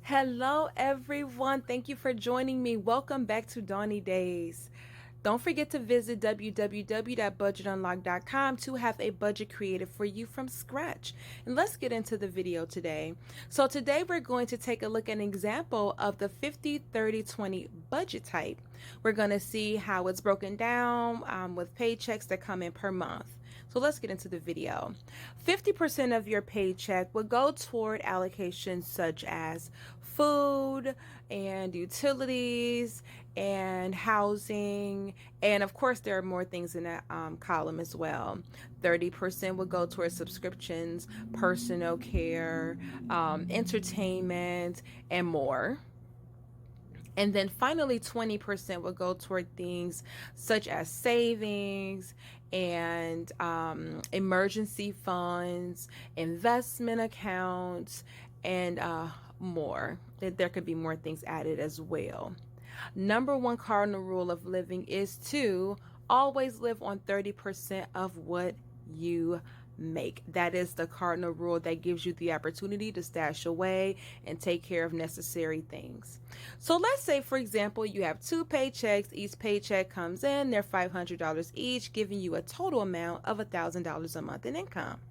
Hello, everyone. Thank you for joining me. Welcome back to Donny Days. Don't forget to visit www.budgetunlock.com to have a budget created for you from scratch. And let's get into the video today. So, today we're going to take a look at an example of the 50/30/20 budget type. We're going to see how it's broken down with paychecks that come in per month. So let's get into the video. 50% of your paycheck would go toward allocations such as food and utilities and housing. And of course, there are more things in that column as well. 30% would go towards subscriptions, personal care, entertainment, and more. And then finally, 20% will go toward things such as savings and emergency funds, investment accounts, and more. There could be more things added as well. Number one cardinal rule of living is to always live on 30% of what you make. That is the cardinal rule that gives you the opportunity to stash away and take care of necessary things. So let's say, for example, you have two paychecks. Each paycheck comes in, they're $500 each, giving you a total amount of $1,000 a month in income.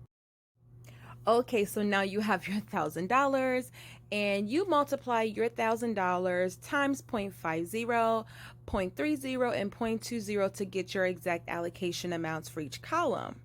Okay, so now you have your $1,000 and you multiply your $1,000 times 0.50, 0.30, and 0.20 to get your exact allocation amounts for each column.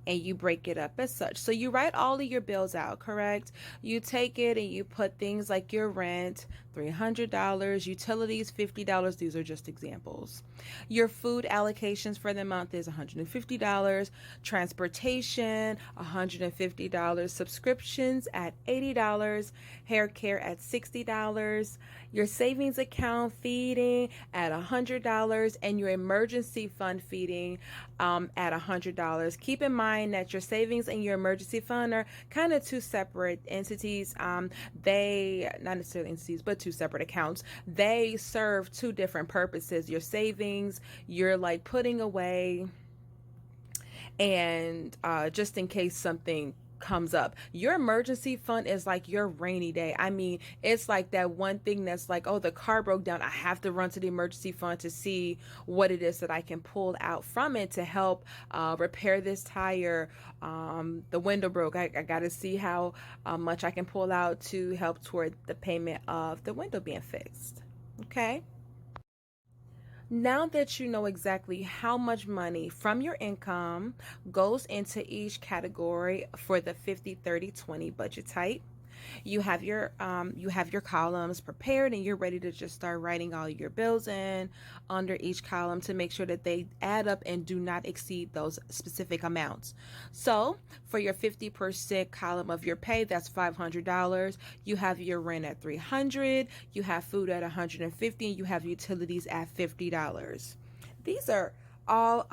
And you break it up as such. So you write all of your bills out, correct? You take it and you put things like your rent, $300, utilities, $50. These are just examples. Your food allocations for the month is $150, transportation, $150, subscriptions at $80, hair care at $60, your savings account feeding at $100, and your emergency fund feeding at $100. Keep in mind that your savings and your emergency fund are kind of two separate entities. They, not necessarily entities, but two separate accounts. They serve two different purposes. Your savings, you're like putting away and just in case something comes up. Your emergency fund is like your rainy day. I mean, it's like that one thing that's like, oh, the car broke down. I have to run to the emergency fund to see what it is that I can pull out from it to help repair this tire. The window broke. I got to see how much I can pull out to help toward the payment of the window being fixed. Okay. Now that you know exactly how much money from your income goes into each category for the 50/30/20 budget type, you have your columns prepared and you're ready to just start writing all your bills in under each column to make sure that they add up and do not exceed those specific amounts. So for your 50% column of your pay, that's $500. You have your rent at $300, you have food at $150, and you have utilities at $50. These are all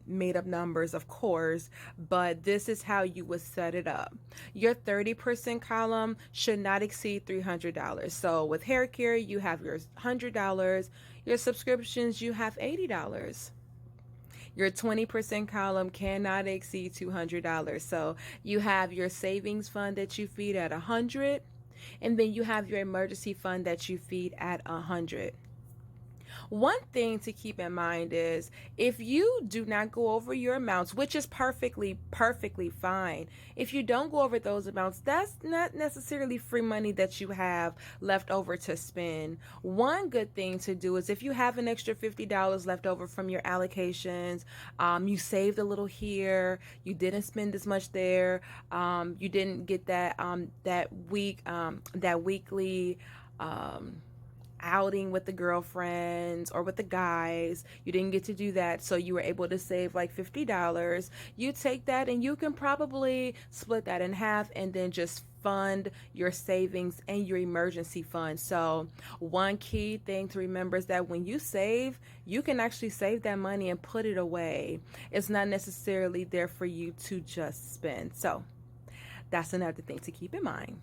made up numbers, of course, but this is how you would set it up. Your 30% column should not exceed $300. So with hair care, you have your $100. Your subscriptions, you have $80. Your 20% column cannot exceed $200. So you have your savings fund that you feed at $100, and then you have your emergency fund that you feed at $100. One thing to keep in mind is if you do not go over your amounts, which is perfectly fine. If you don't go over those amounts, that's not necessarily free money that you have left over to spend. One good thing to do is if you have an extra $50 left over from your allocations, you saved a little here, you didn't spend as much there, you didn't get that weekly outing with the girlfriends or with the guys. You didn't get to do that, so you were able to save like $50. You take that and you can probably split that in half and then just fund your savings and your emergency fund. So one key thing to remember is that when you save, you can actually save that money and put it away. It's not necessarily there for you to just spend. So that's another thing to keep in mind.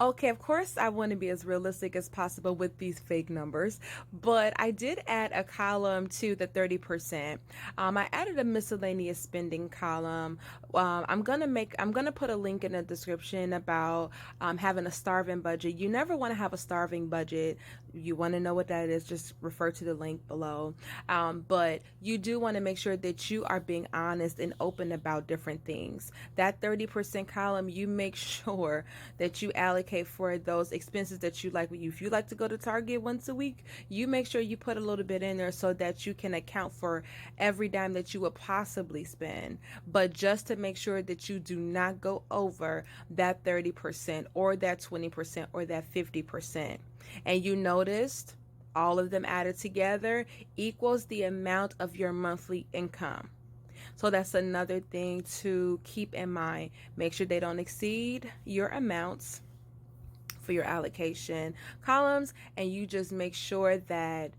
Okay, of course, I want to be as realistic as possible with these fake numbers, but I did add a column to the 30%. I added a miscellaneous spending column. I'm gonna put a link in the description about having a starving budget. You never want to have a starving budget. You want to know what that is, just refer to the link below. But you do want to make sure that you are being honest and open about different things. That 30% column, you make sure that you allocate for those expenses that you like. If you like to go to Target once a week, you make sure you put a little bit in there so that you can account for every dime that you would possibly spend. But just to make sure that you do not go over that 30% or that 20% or that 50%. And you noticed all of them added together equals the amount of your monthly income. So that's another thing to keep in mind. Make sure they don't exceed your amounts for your allocation columns, and you just make sure that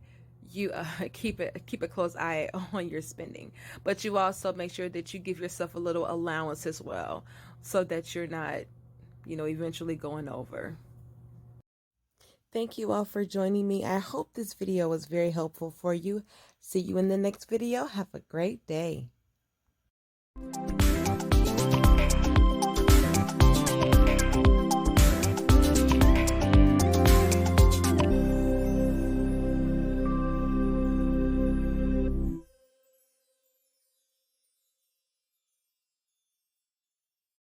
you keep a close eye on your spending. But you also make sure that you give yourself a little allowance as well, so that you're not, eventually going over. Thank you all for joining me. I hope this video was very helpful for you. See you in the next video. Have a great day.